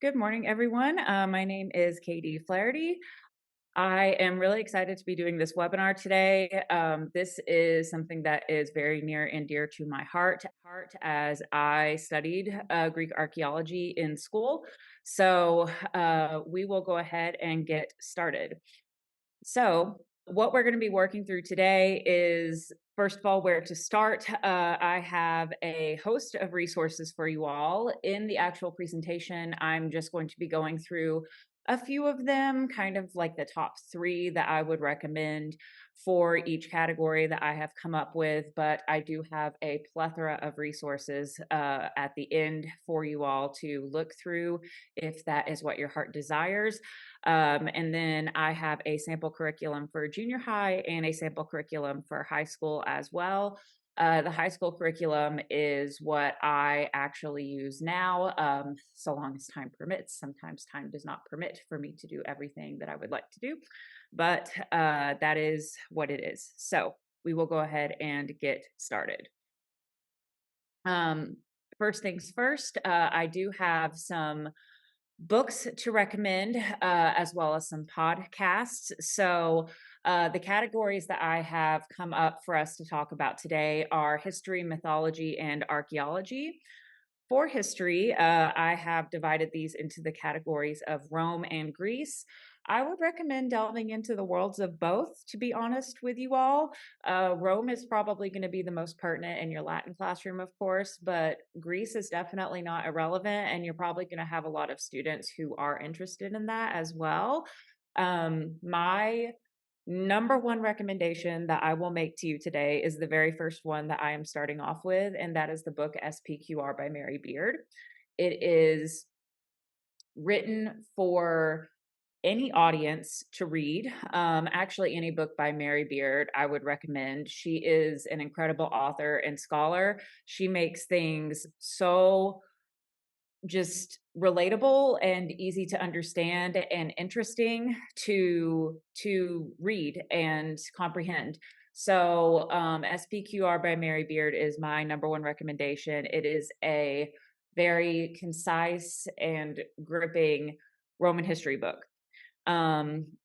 Good morning, everyone. My name is Katie Flaherty. I am really excited to be doing this webinar today. This is something that is very near and dear to my heart as I studied Greek archaeology in school. So we will go ahead and get started. So, what we're going to be working through today is, first of all, where to start. I have a host of resources for you all. In the actual presentation, I'm just going to be going through a few of them, kind of like the top three that I would recommend for each category that I have come up with. But I do have a plethora of resources at the end for you all to look through if that is what your heart desires. And then I have a sample curriculum for junior high and a sample curriculum for high school as well. The high school curriculum is what I actually use now, so long as time permits. Sometimes time does not permit for me to do everything that I would like to do, but that is what it is. So we will go ahead and get started. First things first, I do have some books to recommend, as well as some podcasts. So, the categories that I have come up for us to talk about today are history, mythology, and archaeology. For history, I have divided these into the categories of Rome and Greece. I would recommend delving into the worlds of both, to be honest with you all. Rome is probably going to be the most pertinent in your Latin classroom, of course, but Greece is definitely not irrelevant, and you're probably going to have a lot of students who are interested in that as well. My number one recommendation that I will make to you today is the very first one that I am starting off with, and that is the book SPQR by Mary Beard. It is written for any audience to read. Actually, any book by Mary Beard, I would recommend. She is an incredible author and scholar. She makes things so just relatable and easy to understand and interesting to read and comprehend. So SPQR by Mary Beard is my number one recommendation. It is a very concise and gripping Roman history book.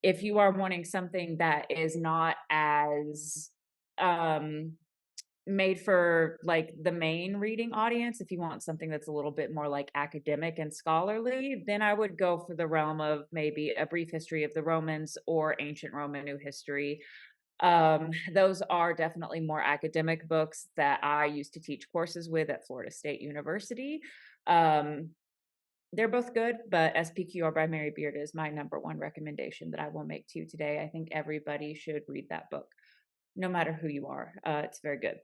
If you are wanting something that is not as um made for like the main reading audience, if you want something that's a little bit more like academic and scholarly, then I would go for the realm of maybe A Brief History of the Romans or Ancient Roman New History. Those are definitely more academic books that I used to teach courses with at Florida State University. um, they're both good, but SPQR by Mary Beard is my number one recommendation that I will make to you today. I think everybody should read that book, no matter who you are. It's very good.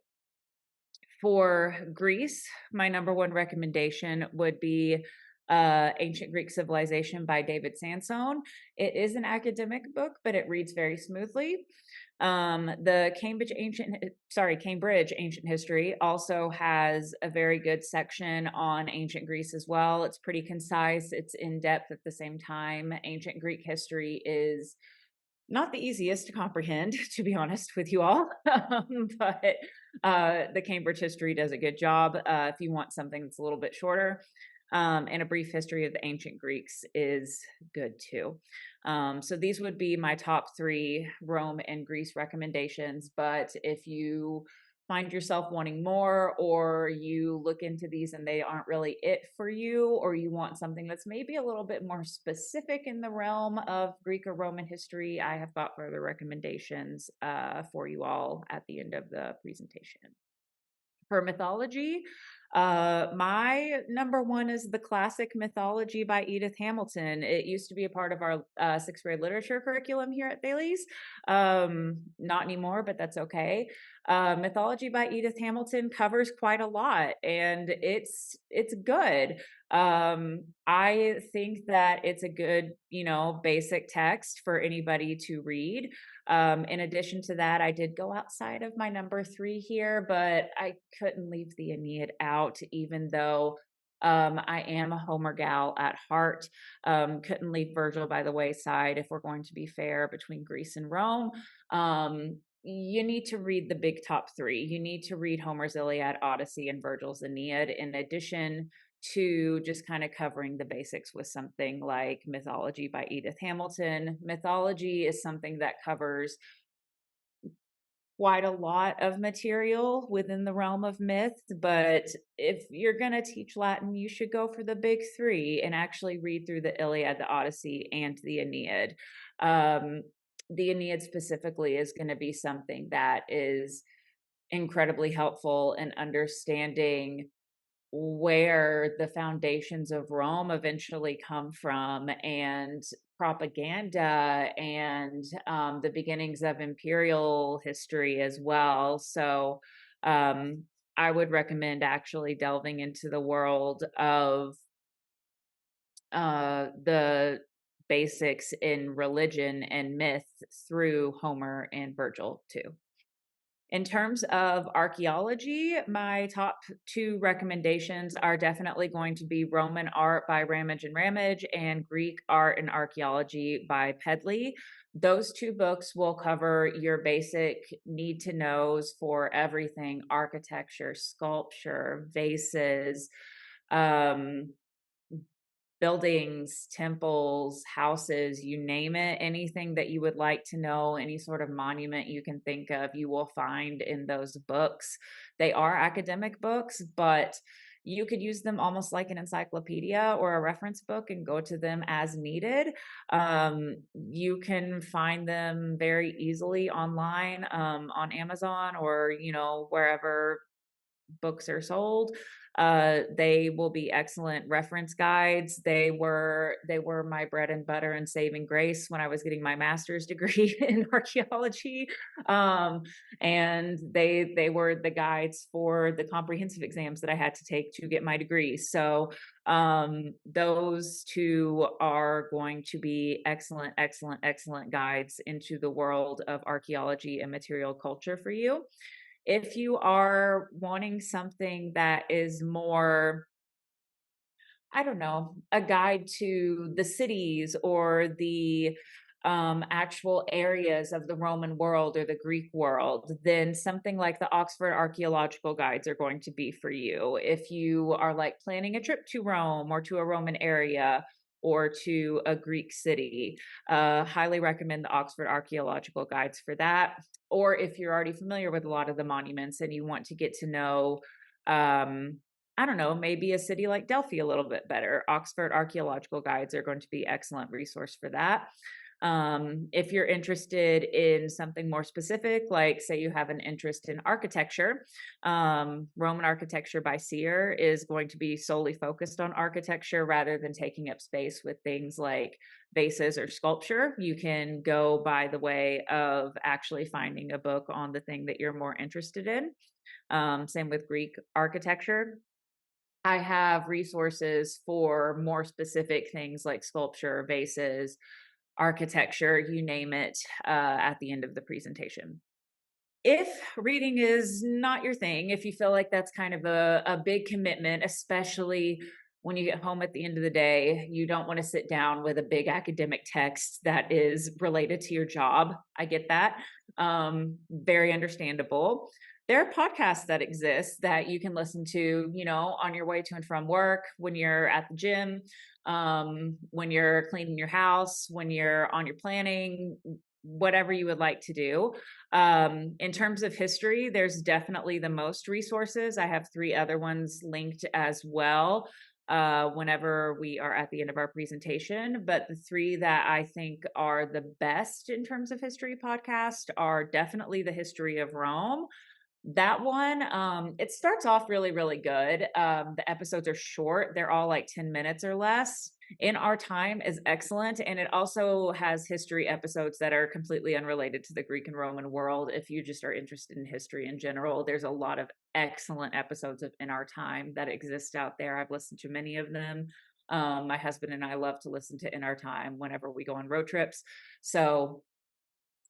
For Greece, my number one recommendation would be Ancient Greek Civilization by David Sansone. It is an academic book, but it reads very smoothly. The Cambridge Ancient History also has a very good section on ancient Greece as well. It's pretty concise, it's in depth at the same time. Ancient Greek history is not the easiest to comprehend, to be honest with you all, but the Cambridge history does a good job. If you want something that's a little bit shorter, and A Brief History of the Ancient Greeks is good too. So these would be my top three Rome and Greece recommendations. But if you find yourself wanting more, or you look into these and they aren't really it for you, or you want something that's maybe a little bit more specific in the realm of Greek or Roman history, I have got further recommendations for you all at the end of the presentation. For mythology, my number one is the classic Mythology by Edith Hamilton. It used to be a part of our sixth grade literature curriculum here at Thales. Not anymore, but that's okay. Mythology by Edith Hamilton covers quite a lot, and it's good. I think that it's a good, basic text for anybody to read. In addition to that, I did go outside of my number three here, but I couldn't leave the Aeneid out, even though I am a Homer gal at heart. Couldn't leave Virgil by the wayside if we're going to be fair between Greece and Rome. You need to read the big top three. You need to read Homer's Iliad, Odyssey, and Virgil's Aeneid. In addition to just kind of covering the basics with something like Mythology by Edith Hamilton. Mythology is something that covers quite a lot of material within the realm of myth, but if you're going to teach Latin, you should go for the big three and actually read through the Iliad, the Odyssey, and the Aeneid. Um, the Aeneid specifically is going to be something that is incredibly helpful in understanding where the foundations of Rome eventually come from, and propaganda, and the beginnings of imperial history as well. So I would recommend actually delving into the world of the basics in religion and myth through Homer and Virgil too. In terms of archaeology, my top two recommendations are definitely going to be Roman Art by Ramage and Ramage and Greek Art and Archaeology by Pedley. Those two books will cover your basic need to knows for everything architecture, sculpture, vases, um, buildings, temples, houses, you name it, anything that you would like to know, any sort of monument you can think of, you will find in those books. They are academic books, but you could use them almost like an encyclopedia or a reference book and go to them as needed. You can find them very easily online, on Amazon, or wherever books are sold. They will be excellent reference guides. They were my bread and butter and saving grace when I was getting my master's degree in archaeology. And they were the guides for the comprehensive exams that I had to take to get my degree. So those two are going to be excellent, excellent, excellent guides into the world of archaeology and material culture for you. If you are wanting something that is more, I don't know, a guide to the cities or the actual areas of the Roman world or the Greek world, then something like the Oxford Archaeological Guides are going to be for you. If you are like planning a trip to Rome or to a Roman area or to a Greek city, highly recommend the Oxford Archaeological Guides for that. Or if you're already familiar with a lot of the monuments and you want to get to know, I don't know, maybe a city like Delphi a little bit better, Oxford Archaeological Guides are going to be excellent resource for that. If you're interested in something more specific, like say you have an interest in architecture, Roman Architecture by Sear is going to be solely focused on architecture rather than taking up space with things like vases or sculpture. You can go by the way of actually finding a book on the thing that you're more interested in. Same with Greek architecture. I have resources for more specific things like sculpture, vases, architecture, you name it, at the end of the presentation. If reading is not your thing, if you feel like that's kind of a big commitment, especially when you get home at the end of the day, you don't want to sit down with a big academic text that is related to your job. I get that. Very understandable. There are podcasts that exist that you can listen to, on your way to and from work, when you're at the gym, when you're cleaning your house, when you're on your planning, whatever you would like to do. In terms of history, there's definitely the most resources. I have 3 other ones linked as well, whenever we are at the end of our presentation. But the 3 that I think are the best in terms of history podcast are definitely The History of Rome. That one, it starts off really, really good. The episodes are short. They're all like 10 minutes or less. In Our Time is excellent. And it also has history episodes that are completely unrelated to the Greek and Roman world. If you just are interested in history in general, there's a lot of excellent episodes of In Our Time that exist out there. I've listened to many of them. My husband and I love to listen to In Our Time whenever we go on road trips. So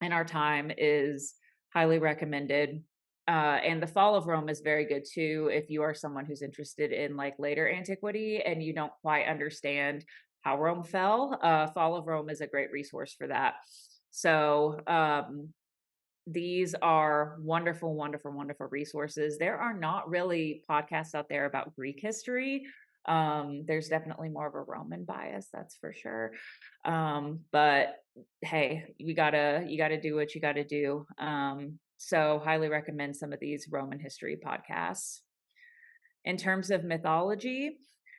In Our Time is highly recommended. And The Fall of Rome is very good too if you are someone who's interested in like later antiquity and you don't quite understand how Rome fell. Fall of Rome is a great resource for that. So these are wonderful, wonderful, wonderful resources. There are not really podcasts out there about Greek history. There's definitely more of a Roman bias, that's for sure. But hey, you gotta do what you gotta do. So highly recommend some of these Roman history podcasts. In terms of mythology,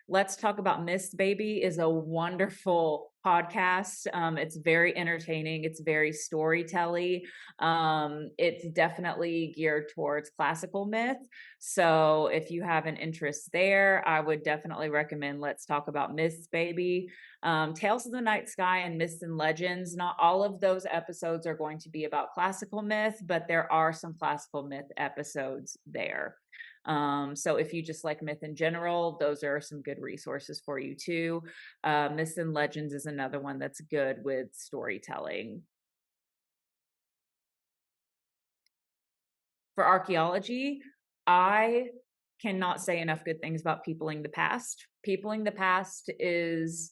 Let's Talk About Myths Baby is a wonderful podcast. It's very entertaining. It's very storytelling. It's definitely geared towards classical myth. So if you have an interest there, I would definitely recommend Let's Talk About Myths Baby. Tales of the Night Sky and Myths and Legends. Not all of those episodes are going to be about classical myth, but there are some classical myth episodes there. So if you just like myth in general, those are some good resources for you too. Myths and Legends is another one that's good with storytelling. For archaeology, I cannot say enough good things about Peopling the Past. Peopling the Past is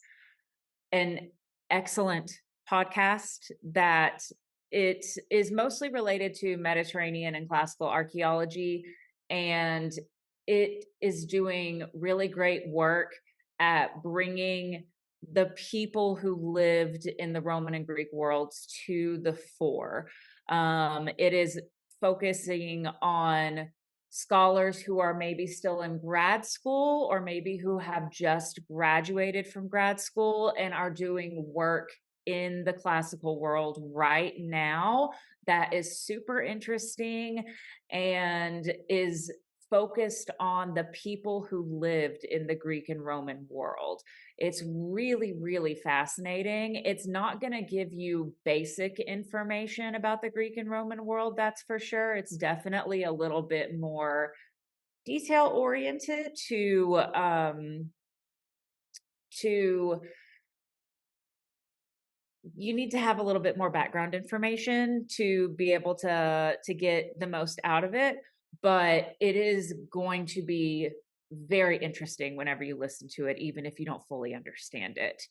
an excellent podcast that it is mostly related to Mediterranean and classical archaeology, and it is doing really great work at bringing the people who lived in the Roman and Greek worlds to the fore. It is focusing on scholars who are maybe still in grad school or maybe who have just graduated from grad school and are doing work in the classical world right now that is super interesting and is focused on the people who lived in the Greek and Roman world. It's really, really fascinating. It's not going to give you basic information about the Greek and Roman world, that's for sure. It's definitely a little bit more detail oriented to you need to have a little bit more background information to be able to get the most out of it, but it is going to be very interesting whenever you listen to it, even if you don't fully understand it.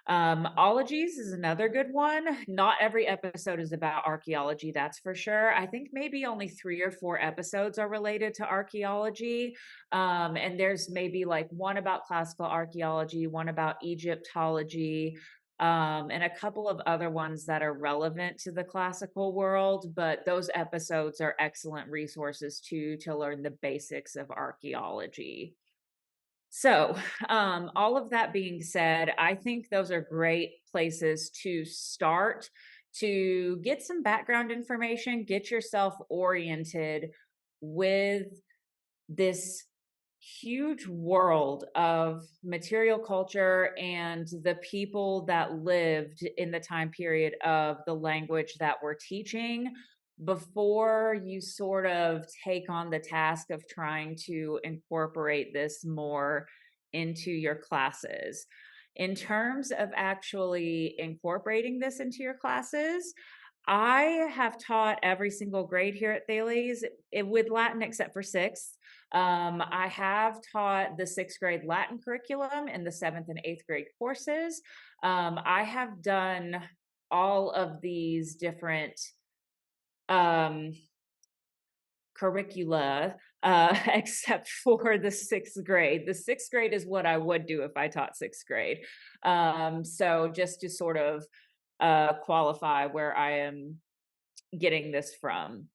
Ologies is another good one. Not every episode is about archaeology, that's for sure. I think maybe only 3 or 4 episodes are related to archaeology. And there's maybe like one about classical archaeology, one about Egyptology, and a couple of other ones that are relevant to the classical world, but those episodes are excellent resources too to learn the basics of archaeology. So, all of that being said, I think those are great places to start to get some background information, get yourself oriented with this huge world of material culture and the people that lived in the time period of the language that we're teaching before you sort of take on the task of trying to incorporate this more into your classes. In terms of actually incorporating this into your classes, I have taught every single grade here at Thales with Latin except for sixth. I have taught the 6th grade Latin curriculum and the 7th and 8th grade courses. I have done all of these different um, curricula except for the 6th grade. The 6th grade is what I would do if I taught 6th grade. So just to sort of qualify where I am getting this from.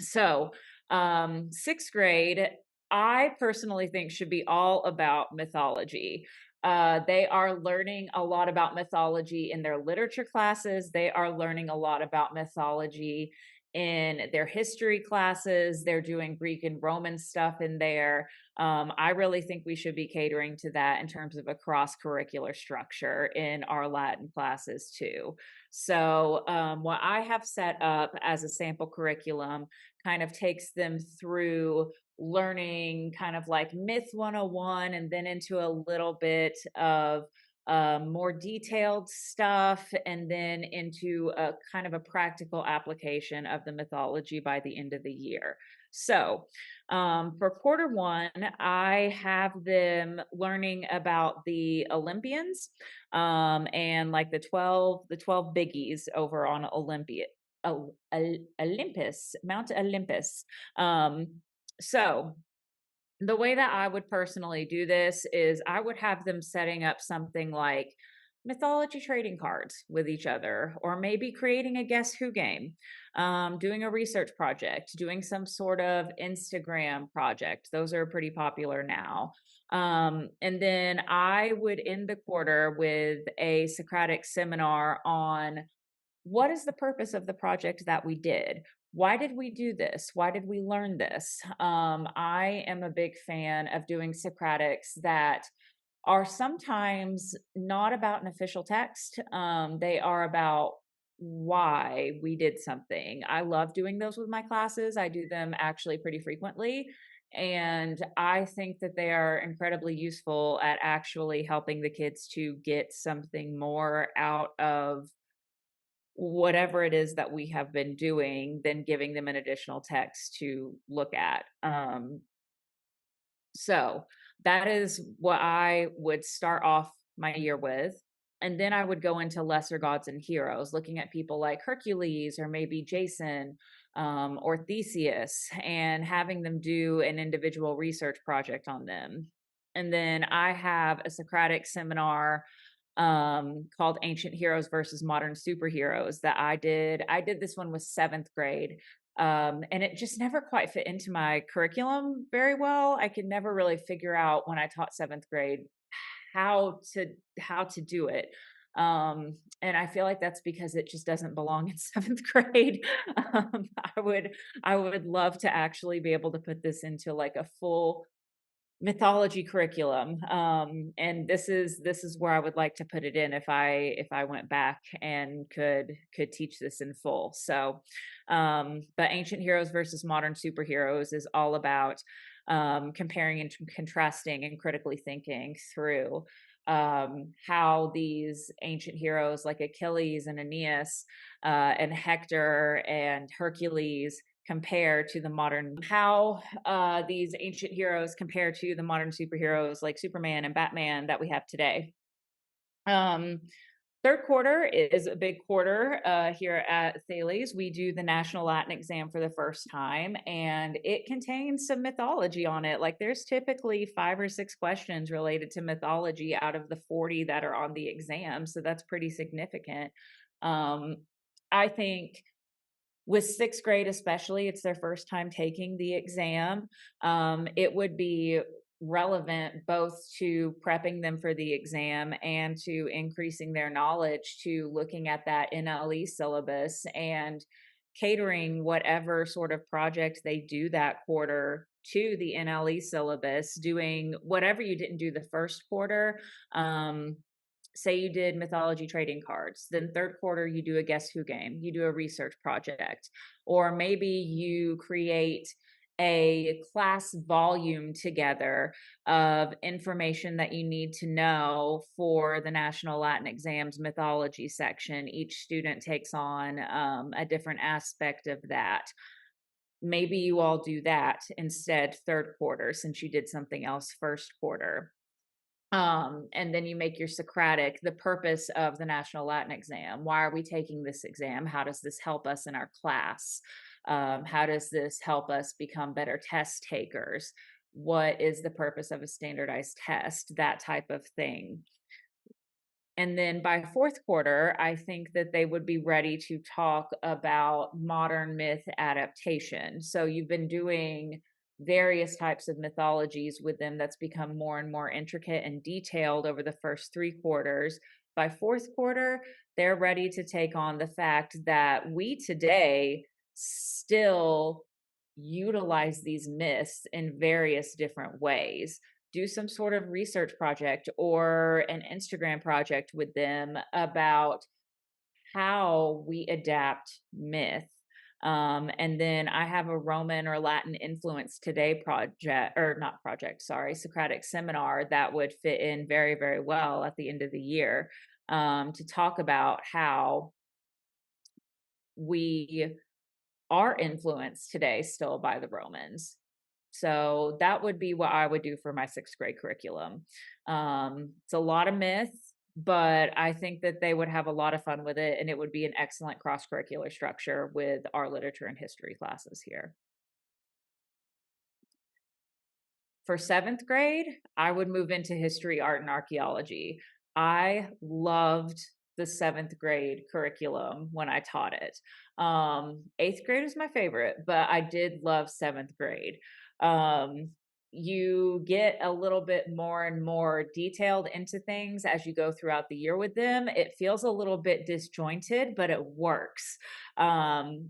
So, 6th grade, I personally think should be all about mythology. They are learning a lot about mythology in their literature classes. They are learning a lot about mythology in their history classes. They're doing Greek and Roman stuff in there. I really think we should be catering to that in terms of a cross curricular structure in our Latin classes too. So, what I have set up as a sample curriculum kind of takes them through learning kind of like Myth 101 and then into a little bit of more detailed stuff and then into a kind of a practical application of the mythology by the end of the year. So for quarter 1, I have them learning about the Olympians and like the 12 biggies over on Olympus, Mount Olympus. So The way that I would personally do this is I would have them setting up something like mythology trading cards with each other, or maybe creating a guess who game, doing a research project, doing some sort of Instagram project. Those are pretty popular now. And then I would end the quarter with a Socratic seminar on what is the purpose of the project that we did? Why did we do this? Why did we learn this? I am a big fan of doing Socratics that are sometimes not about an official text. They are about why we did something. I love doing those with my classes. I do them actually pretty frequently. And I think that they are incredibly useful at actually helping the kids to get something more out of whatever it is that we have been doing than giving them an additional text to look at. So that is what I would start off my year with. And then I would go into lesser gods and heroes, looking at people like Hercules or maybe Jason, or Theseus, and having them do an individual research project on them. And then I have a Socratic seminar called Ancient Heroes versus Modern Superheroes that I did. I did this one with seventh grade. And it just never quite fit into my curriculum very well. I could never really figure out when I taught seventh grade how to how to do it. And I feel like that's because it just doesn't belong in seventh grade. um, i would I would love to actually be able to put this into like a full mythology curriculum. And this is where I would like to put it in if I went back and could teach this in full. So but Ancient Heroes versus Modern Superheroes is all about comparing and contrasting and critically thinking through how these ancient heroes like Achilles and Aeneas and Hector and Hercules compare to the modern, how these ancient heroes compare to the modern superheroes like Superman and Batman that we have today. um Third quarter is a big quarter here at Thales. We do the National Latin exam for the first time, and it contains some mythology on it. Like there's typically 5 or 6 questions related to mythology out of the 40 that are on the exam, so that's pretty significant. I think with sixth grade especially, it's their first time taking the exam. It would be relevant both to prepping them for the exam and to increasing their knowledge to looking at that NLE syllabus and catering whatever sort of project they do that quarter to the NLE syllabus, doing whatever you didn't do the first quarter. Say you did mythology trading cards, then third quarter you do a guess who game, you do a research project, or maybe you create a class volume together of information that you need to know for the National Latin Exams mythology section. Each student takes on a different aspect of that. Maybe you all do that instead third quarter since you did something else first quarter. And then you make your Socratic the purpose of the National Latin exam. Why are we taking this exam? How does this help us in our class? How does this help us become better test takers? What is the purpose of a standardized test? That type of thing. And then by fourth quarter, I think that they would be ready to talk about modern myth adaptation. So you've been doing various types of mythologies with them that's become more and more intricate and detailed over the first 3 quarters. By fourth quarter, they're ready to take on the fact that we today still utilize these myths in various different ways. Do some sort of research project or an Instagram project with them about how we adapt myth. And then I have a Roman or Latin influence today project, or not project, sorry, Socratic seminar that would fit in very, very well at the end of the year, to talk about how we are influenced today still by the Romans. So that would be what I would do for my sixth grade curriculum. It's a lot of myth, but I think that they would have a lot of fun with it, and it would be an excellent cross curricular structure with our literature and history classes here. for 7th grade, I would move into history, art, and archaeology. I loved the 7th grade curriculum when I taught it. 8th grade was my favorite, but I did love 7th grade. Um, you get a little bit more and more detailed into things as you go throughout the year with them. It feels a little bit disjointed, but it works.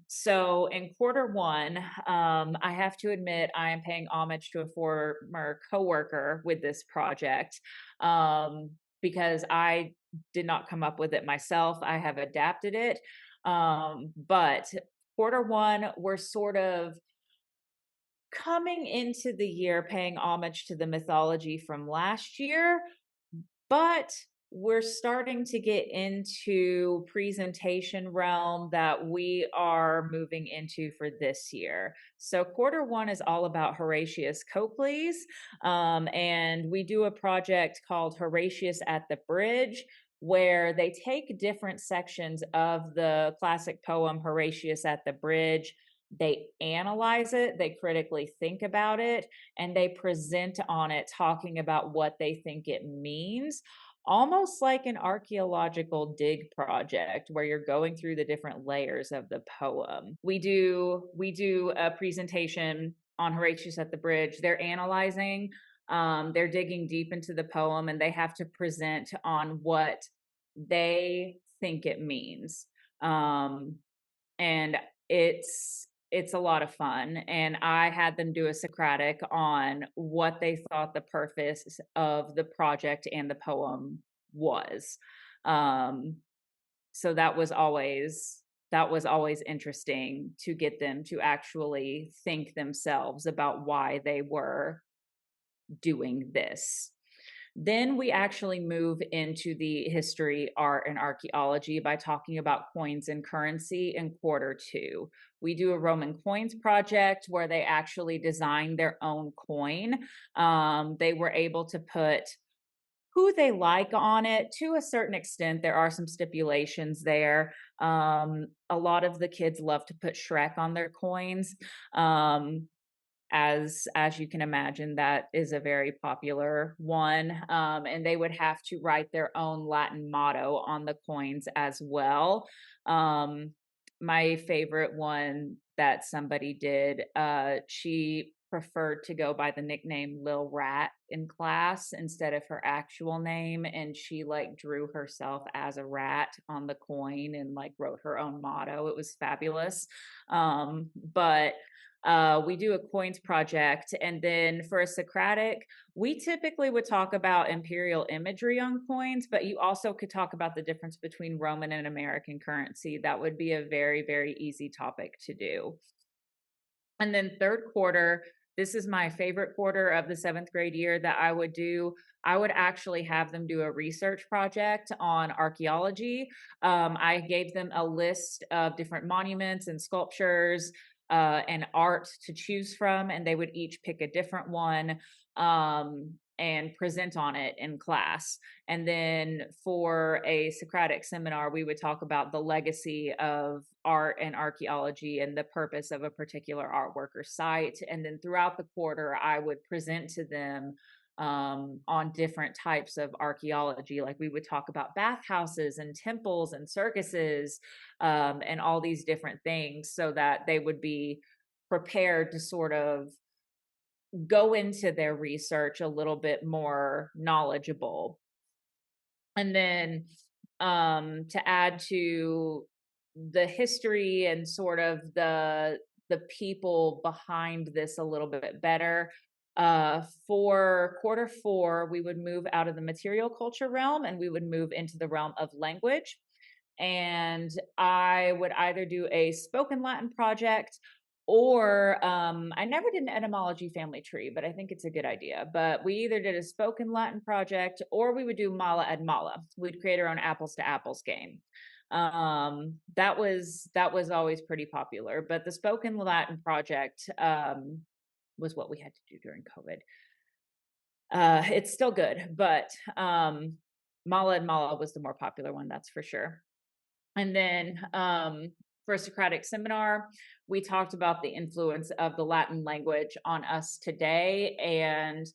So in quarter 1, I have to admit I am paying homage to a former coworker with this project, because I did not come up with it myself. I have adapted it. But quarter 1, we're sort of coming into the year paying homage to the mythology from last year, but we're starting to get into presentation realm that we are moving into for this year. So quarter 1 is all about Horatius Copley's, and we do a project called Horatius at the Bridge, where they take different sections of the classic poem Horatius at the Bridge. They analyze it, they critically think about it, and they present on it, talking about what they think it means, almost like an archaeological dig project where you're going through the different layers of the poem. We do a presentation on Horatius at the Bridge. They're analyzing, they're digging deep into the poem, and they have to present on what they think it means. And it's a lot of fun, and I had them do a Socratic on what they thought the purpose of the project and the poem was. So that was always interesting to get them to actually think themselves about why they were doing this. Then we actually move into the history, art, and archaeology by talking about coins and currency in quarter 2. We do a Roman coins project where they actually design their own coin. They were able to put who they like on it to a certain extent. There are some stipulations there. A lot of the kids love to put Shrek on their coins. As you can imagine, that is a very popular one. And they would have to write their own Latin motto on the coins as well. My favorite one that somebody did, she preferred to go by the nickname Lil Rat in class instead of her actual name, and she like drew herself as a rat on the coin and like wrote her own motto. It was fabulous. But we do a coins project, and then for a Socratic, we typically would talk about imperial imagery on coins, but you also could talk about the difference between Roman and American currency. That would be a very, very easy topic to do. And then third quarter, this is my favorite quarter of the 7th grade year that I would do. I would actually have them do a research project on archaeology. I gave them a list of different monuments and sculptures and art to choose from, and they would each pick a different one and present on it in class. And then for a Socratic seminar, we would talk about the legacy of art and archaeology and the purpose of a particular artwork or site. And then throughout the quarter, I would present to them on different types of archaeology. Like we would talk about bathhouses and temples and circuses and all these different things, so that they would be prepared to sort of go into their research a little bit more knowledgeable. And then to add to the history and sort of the people behind this a little bit better, for quarter 4, we would move out of the material culture realm and we would move into the realm of language. And I would either do a spoken Latin project, or I never did an etymology family tree, but I think it's a good idea. But we either did a spoken Latin project, or we would do mala ad mala. We'd create our own apples to apples game. That was always pretty popular. But the spoken Latin project was what we had to do during COVID. It's still good, but mala ad mala was the more popular one, that's for sure. And then for a Socratic seminar, we talked about the influence of the Latin language on us today and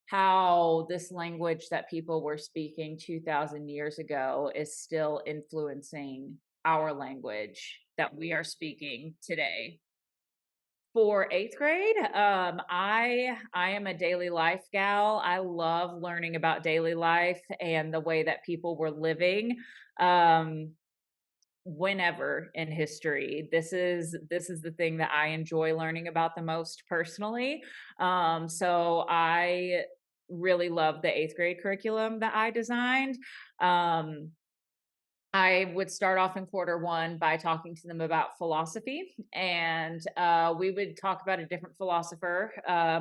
how this language that people were speaking 2,000 years ago is still influencing our language that we are speaking today. For eighth grade, I am a daily life gal. I love learning about daily life and the way that people were living. Um, Whenever in history, this is the thing that I enjoy learning about the most personally. So I really love the eighth grade curriculum that I designed. um, I would start off in quarter one by talking to them about philosophy, and we would talk about a different philosopher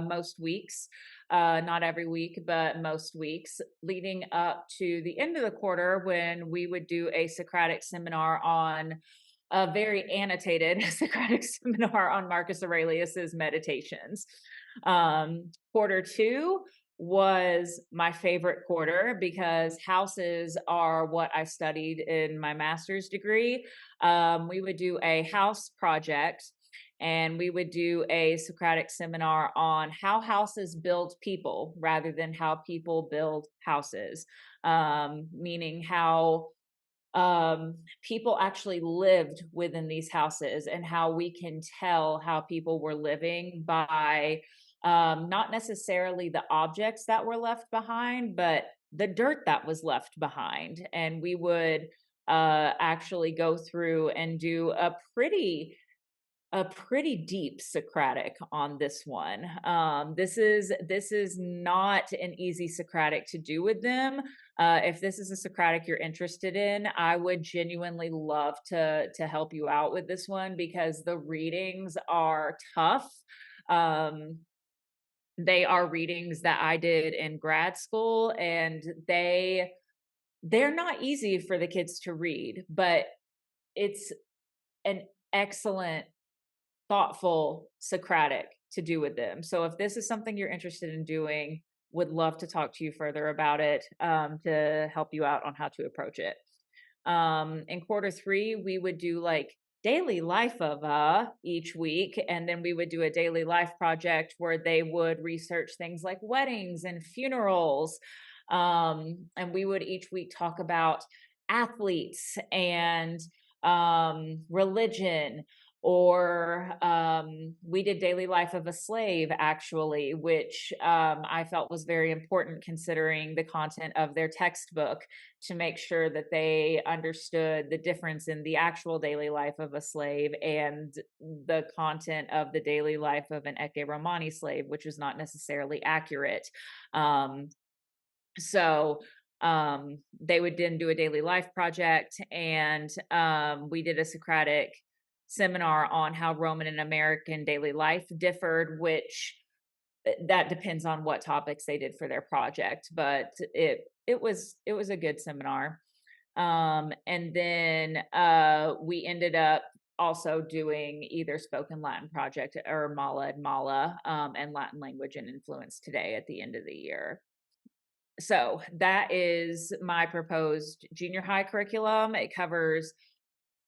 most weeks, not every week, but most weeks, leading up to the end of the quarter when we would do a Socratic seminar on a very annotated Socratic seminar on Marcus Aurelius's Meditations. Quarter two was my favorite quarter because houses are what I studied in my master's degree. We would do a house project and we would do a Socratic seminar on how houses build people rather than how people build houses, meaning how people actually lived within these houses and how we can tell how people were living by not necessarily the objects that were left behind, but the dirt that was left behind. And we would actually go through and do a pretty deep Socratic on this one. This is not an easy Socratic to do with them. If this is a Socratic you're interested in, I would genuinely love to help you out with this one because the readings are tough. They are readings that I did in grad school, and they're not easy for the kids to read, but it's an excellent thoughtful Socratic to do with them. So if this is something you're interested in doing, would love to talk to you further about it to help you out on how to approach it. In quarter three, we would do like daily life of each week, and then we would do a daily life project where they would research things like weddings and funerals. And we would each week talk about athletes and religion, or we did daily life of a slave actually, which I felt was very important considering the content of their textbook, to make sure that they understood the difference in the actual daily life of a slave and the content of the daily life of an Ecce Romani slave, which is not necessarily accurate. So they would then do a daily life project, and we did a Socratic seminar on how Roman and American daily life differed, which that depends on what topics they did for their project, but it was a good seminar. And then we ended up also doing either spoken Latin project or Mala and Mala, and Latin language and influence today at the end of the year. So that is my proposed junior high curriculum. It covers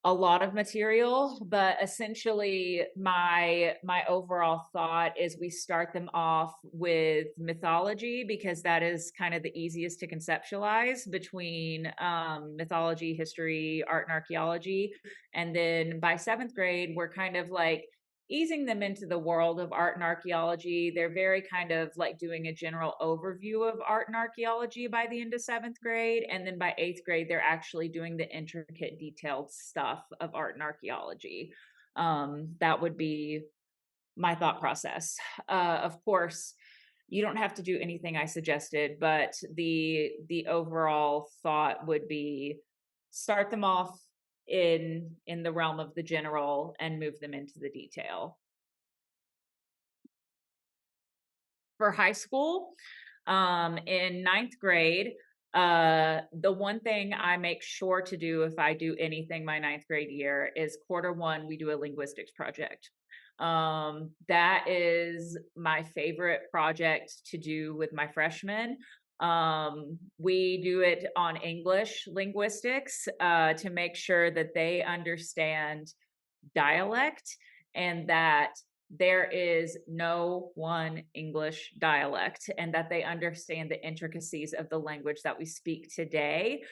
a lot of material, but essentially my overall thought is we start them off with mythology because that is kind of the easiest to conceptualize between mythology, history, art, and archaeology. And then by seventh grade, we're kind of like easing them into the world of art and archaeology. They're very kind of like doing a general overview of art and archaeology by the end of seventh grade. And then by eighth grade, they're actually doing the intricate, detailed stuff of art and archaeology. That would be my thought process. Of course, you don't have to do anything I suggested, but the overall thought would be start them off in the realm of the general and move them into the detail. For high school, in ninth grade, the one thing I make sure to do if I do anything my ninth grade year is quarter one, we do a linguistics project. That is my favorite project to do with my freshmen. We do it on English linguistics to make sure that they understand dialect, and that there is no one English dialect, and that they understand the intricacies of the language that we speak today,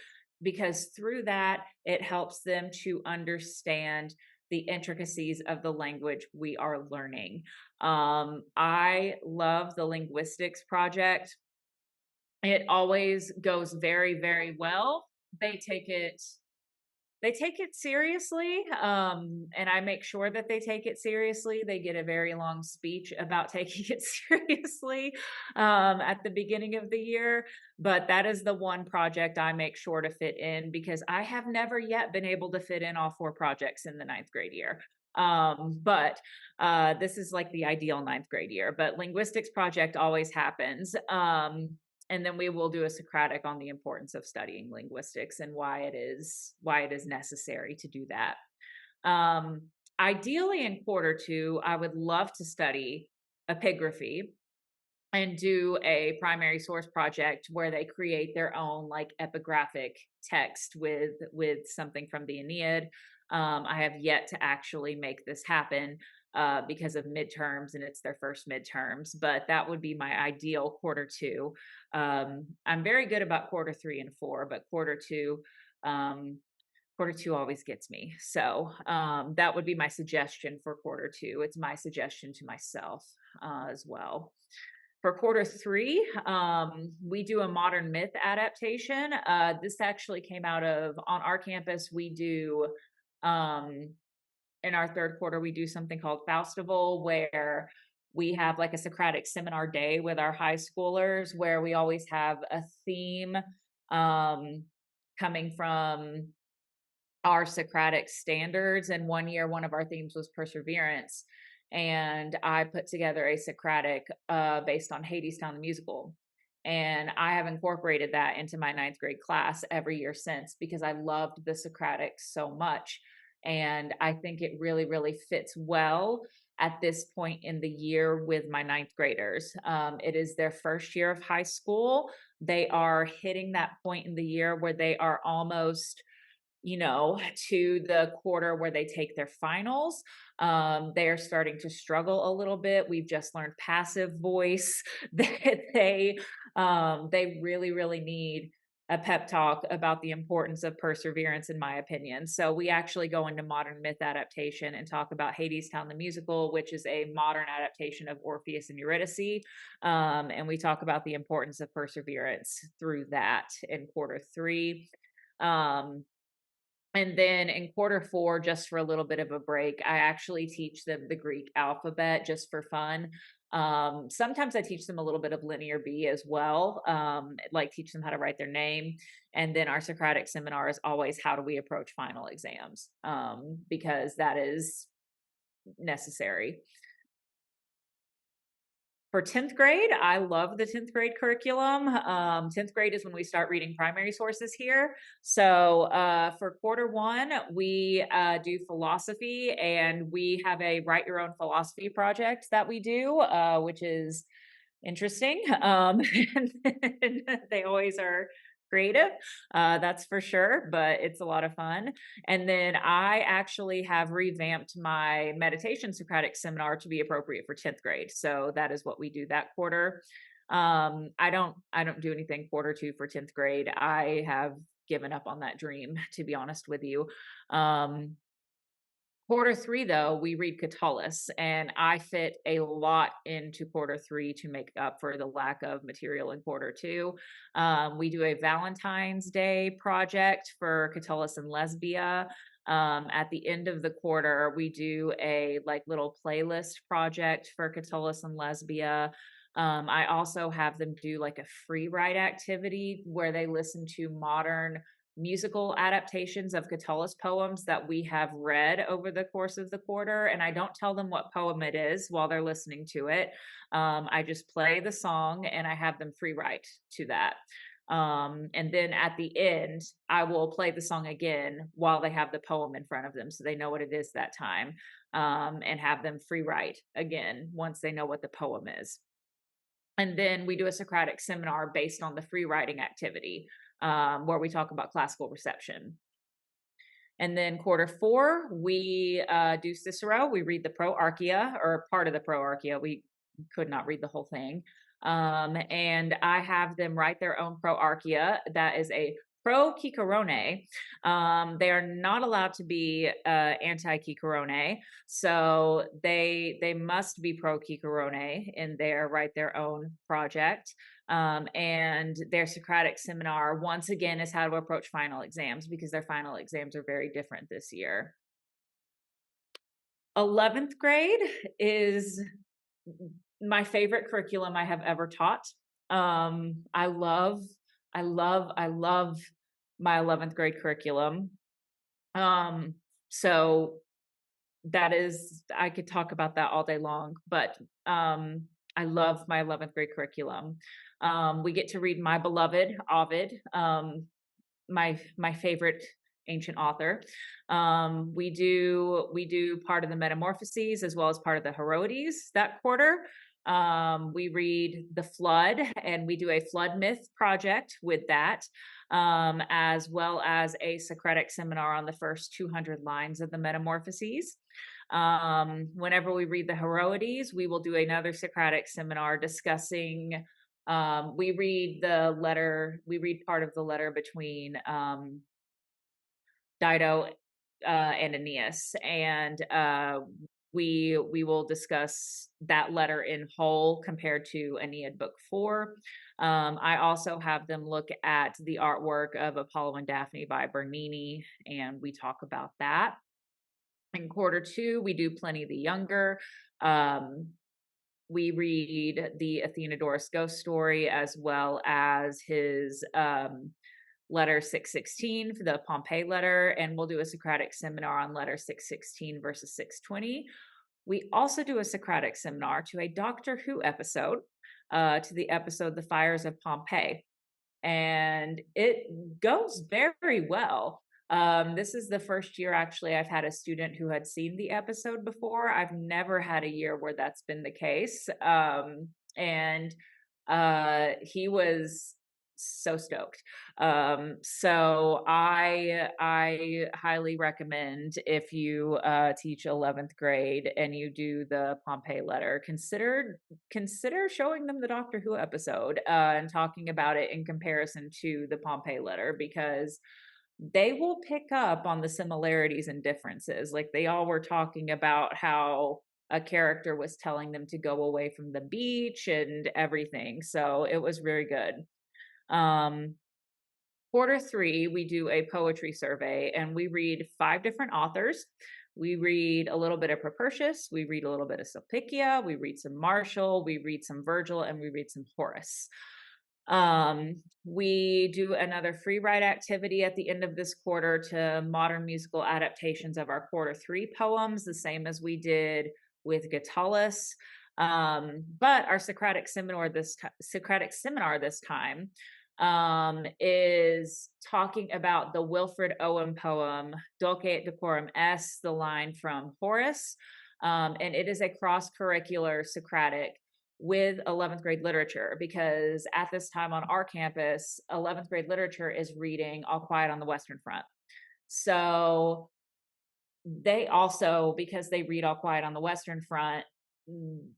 because through that, it helps them to understand the intricacies of the language we are learning. I love the linguistics project. It always goes very, very well. They take it they take it seriously, and I make sure that they take it seriously. They get a very long speech about taking it seriously at the beginning of the year. But that is the one project I make sure to fit in, because I have never yet been able to fit in all 4 projects in the ninth grade year. But this is like the ideal ninth grade year. But linguistics project always happens. And then we will do a Socratic on the importance of studying linguistics and why it is necessary to do that. Ideally, in quarter 2, I would love to study epigraphy and do a primary source project where they create their own like epigraphic text with something from the Aeneid. I have yet to actually make this happen because of midterms, and it's their first midterms, but that would be my ideal quarter 2. I'm very good about quarter 3 and 4, but quarter 2 always gets me. So that would be my suggestion for quarter 2. It's my suggestion to myself as well. For quarter 3, we do a modern myth adaptation. This actually came out of, on our campus, we do, in our 3rd quarter, we do something called Faustival, where we have like a Socratic seminar day with our high schoolers, where we always have a theme coming from our Socratic standards. And one year, one of our themes was perseverance. And I put together a Socratic based on Hadestown the musical. And I have incorporated that into my ninth grade class every year since, because I loved the Socratic so much. And I think it really, really fits well at this point in the year with my ninth graders. It is their first year of high school. They are hitting that point in the year where they are almost, to the quarter where they take their finals. They are starting to struggle a little bit. We've just learned passive voice that they really, really need a pep talk about the importance of perseverance, in my opinion. So we actually go into modern myth adaptation and talk about Hadestown the musical, which is a modern adaptation of Orpheus and Eurydice. And we talk about the importance of perseverance through that in quarter 3. And then in quarter 4, just for a little bit of a break, I actually teach them the Greek alphabet just for fun. Sometimes I teach them a little bit of linear B as well, like teach them how to write their name. And then our Socratic seminar is always, how do we approach final exams? Because that is necessary. For 10th grade, I love the 10th grade curriculum. 10th grade is when we start reading primary sources here. So for quarter 1, we do philosophy, and we have a write your own philosophy project that we do, which is interesting. And they always are creative, that's for sure, but it's a lot of fun. And then I actually have revamped my meditation Socratic seminar to be appropriate for 10th grade. So that is what we do that quarter. I don't do anything quarter 2 for 10th grade. I have given up on that dream, to be honest with you. Quarter 3, though, we read Catullus, and I fit a lot into quarter 3 to make up for the lack of material in quarter 2. We do a Valentine's Day project for Catullus and Lesbia. At the end of the quarter, we do a little playlist project for Catullus and Lesbia. I also have them do like a free write activity where they listen to modern musical adaptations of Catullus poems that we have read over the course of the quarter. And I don't tell them what poem it is while they're listening to it. I just play the song and I have them free write to that. And then at the end, I will play the song again while they have the poem in front of them, so they know what it is that time, and have them free write again once they know what the poem is. And then we do a Socratic seminar based on the free writing activity, where we talk about classical reception. And then quarter 4, we do Cicero. We read the Pro-Archea, or part of the Pro-Archea. We could not read the whole thing. And I have them write their own Pro-Archea. That is a pro-Cicerone. They are not allowed to be anti-Cicerone, so they must be pro-Cicerone in their write their own project. And their Socratic seminar, once again, is how to approach final exams, because their final exams are very different this year. 11th grade is my favorite curriculum I have ever taught. I love my 11th grade curriculum. So that is, I could talk about that all day long, but I love my 11th grade curriculum. We get to read my beloved Ovid, my favorite ancient author. We do part of the Metamorphoses as well as part of the Herodes that quarter. We read the Flood, and we do a flood myth project with that, as well as a Socratic seminar on the first 200 lines of the Metamorphoses. Whenever we read the Herodes, we will do another Socratic seminar discussing, we read part of the letter between Dido and Aeneas, and we will discuss that letter in whole compared to Aeneid Book 4. I also have them look at the artwork of Apollo and Daphne by Bernini, and we talk about that. In quarter 2, we do Pliny the Younger. We read the Athenodorus ghost story, as well as his letter 616 for the Pompey letter, and we'll do a Socratic seminar on letter 616 versus 620. We also do a Socratic seminar to a Doctor Who episode, to the episode The Fires of Pompeii, and it goes very well. This is the first year actually I've had a student who had seen the episode before. I've never had a year where that's been the case. And he was so stoked. So I highly recommend, if you teach 11th grade and you do the Pompeii letter, consider showing them the Doctor Who episode and talking about it in comparison to the Pompeii letter, because they will pick up on the similarities and differences. Like, they all were talking about how a character was telling them to go away from the beach and everything. So it was very good. Quarter 3, we do a poetry survey, and we read 5 different authors. We read a little bit of Propertius, we read a little bit of Sulpicia, we read some Martial, we read some Virgil, and we read some Horace. We do another free write activity at the end of this quarter to modern musical adaptations of our quarter 3 poems, the same as we did with Catullus. But our Socratic seminar this time is talking about the Wilfred Owen poem Dulce et decorum est, the line from Horace, and it is a cross-curricular Socratic with 11th grade literature, because at this time on our campus, 11th grade literature is reading All Quiet on the Western Front. So they also, because they read All Quiet on the Western Front,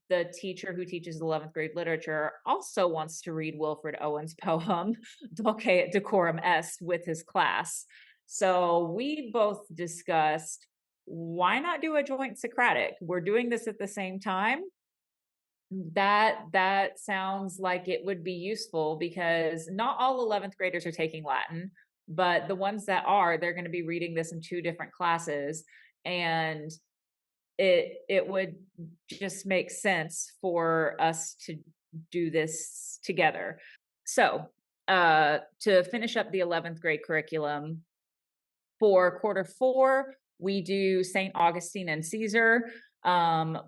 the teacher who teaches 11th grade literature also wants to read Wilfred Owen's poem Dulce et decorum est with his class. So we both discussed, why not do a joint Socratic? We're doing this at the same time. That sounds like it would be useful, because not all 11th graders are taking Latin, but the ones that are, they're going to be reading this in 2 different classes, and it would just make sense for us to do this together. So to finish up the 11th grade curriculum, for quarter 4, we do St. Augustine and Caesar.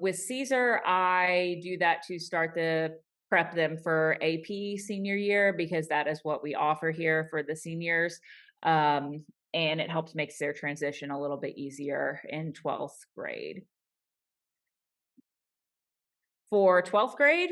With Caesar, I do that to start to prep them for AP senior year, because that is what we offer here for the seniors. And it helps make their transition a little bit easier in 12th grade. For 12th grade,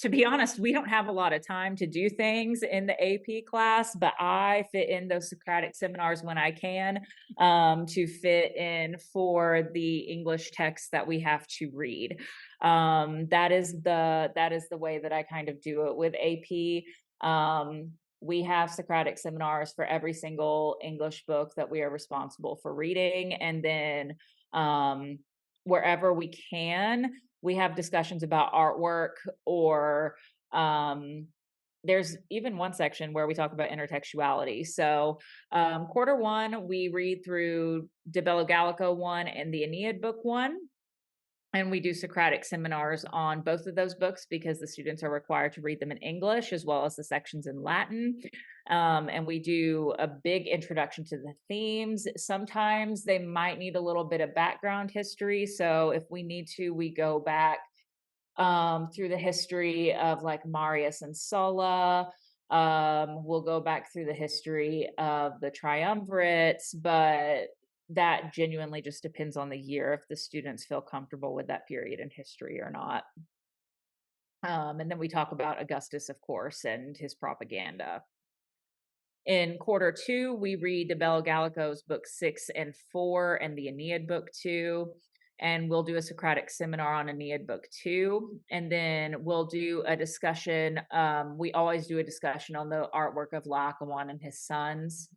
to be honest, we don't have a lot of time to do things in the AP class, but I fit in those Socratic seminars when I can, to fit in for the English text that we have to read. That is the way that I kind of do it with AP. We have Socratic seminars for every single English book that we are responsible for reading, and then wherever we can, we have discussions about artwork, or there's even one section where we talk about intertextuality. So quarter one, we read through De Bello Gallico 1 and the Aeneid book 1. And we do Socratic seminars on both of those books because the students are required to read them in English as well as the sections in Latin. And we do a big introduction to the themes. Sometimes they might need a little bit of background history. So if we need to, we go back through the history of like Marius and Sulla. We'll go back through the history of the triumvirates, but that genuinely just depends on the year if the students feel comfortable with that period in history or not. And then we talk about Augustus, of course, and his propaganda. In quarter two, we read De Bello Gallico's book 6 and 4 and the Aeneid book 2. And we'll do a Socratic seminar on Aeneid book 2. And then we'll do a discussion. We always do a discussion on the artwork of Laocoon and his sons,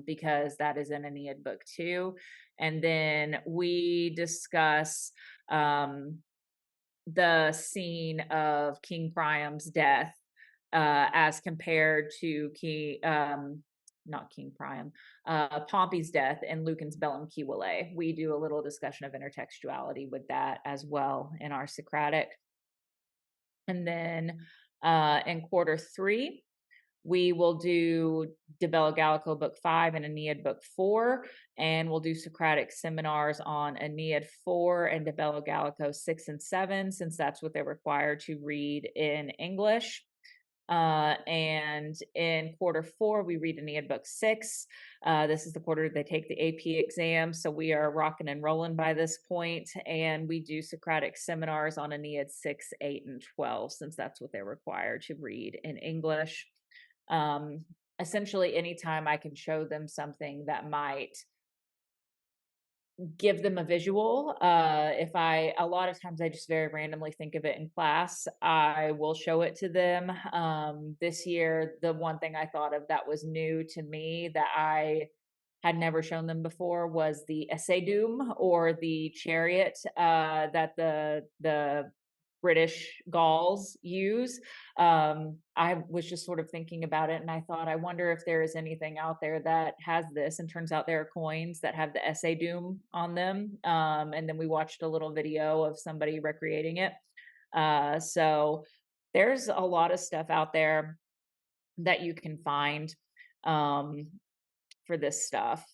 because that is in Aeneid book 2. And then we discuss the scene of King Priam's death as compared to not King Priam, Pompey's death and Lucan's Bellum Civile. We do a little discussion of intertextuality with that as well in our Socratic. And then in quarter three, we will do De Bello Gallico book 5 and Aeneid book 4, and we'll do Socratic seminars on Aeneid 4 and De Bello Gallico 6 and 7, since that's what they're required to read in English. And in quarter 4, we read Aeneid book 6. This is the quarter they take the AP exam, so we are rocking and rolling by this point, and we do Socratic seminars on Aeneid 6, 8, and 12, since that's what they're required to read in English. Essentially, anytime I can show them something that might give them a visual. A lot of times I just very randomly think of it in class, I will show it to them. This year, the one thing I thought of that was new to me that I had never shown them before was the essay doom, or the chariot that the British Gauls use. I was just sort of thinking about it, and I thought, I wonder if there is anything out there that has this. And turns out there are coins that have the essay doom on them. And then we watched a little video of somebody recreating it. So there's a lot of stuff out there that you can find for this stuff.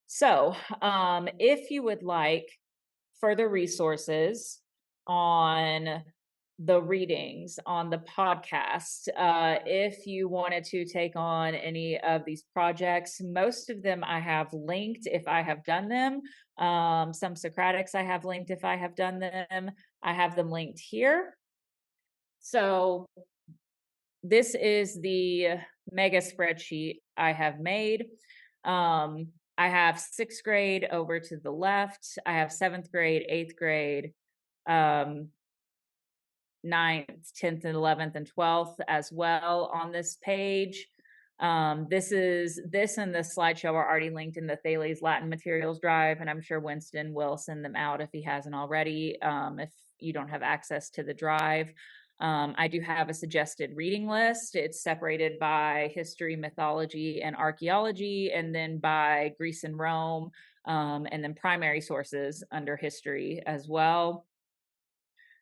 So if you would like further resources on the readings, on the podcast, if you wanted to take on any of these projects, most of them I have linked if I have done them. Some Socratics I have linked if I have done them. I have them linked here. So this is the mega spreadsheet I have made. I have 6th grade over to the left. I have 7th grade, 8th grade, 9th, 10th, and 11th, and 12th as well on this page. This and the slideshow are already linked in the Thales Latin materials drive, and I'm sure Winston will send them out if he hasn't already, if you don't have access to the drive. I do have a suggested reading list. It's separated by history, mythology, and archaeology, and then by Greece and Rome, and then primary sources under history as well.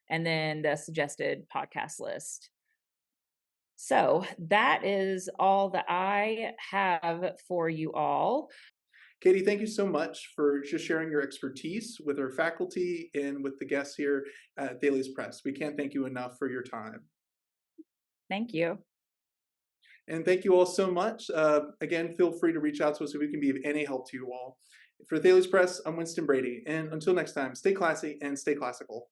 And then the suggested podcast list. So that is all that I have for you all. Katie, thank you so much for just sharing your expertise with our faculty and with the guests here at Thales Press. We can't thank you enough for your time. Thank you. And thank you all so much. Again, feel free to reach out to us if we can be of any help to you all. For Thales Press, I'm Winston Brady. And until next time, stay classy and stay classical.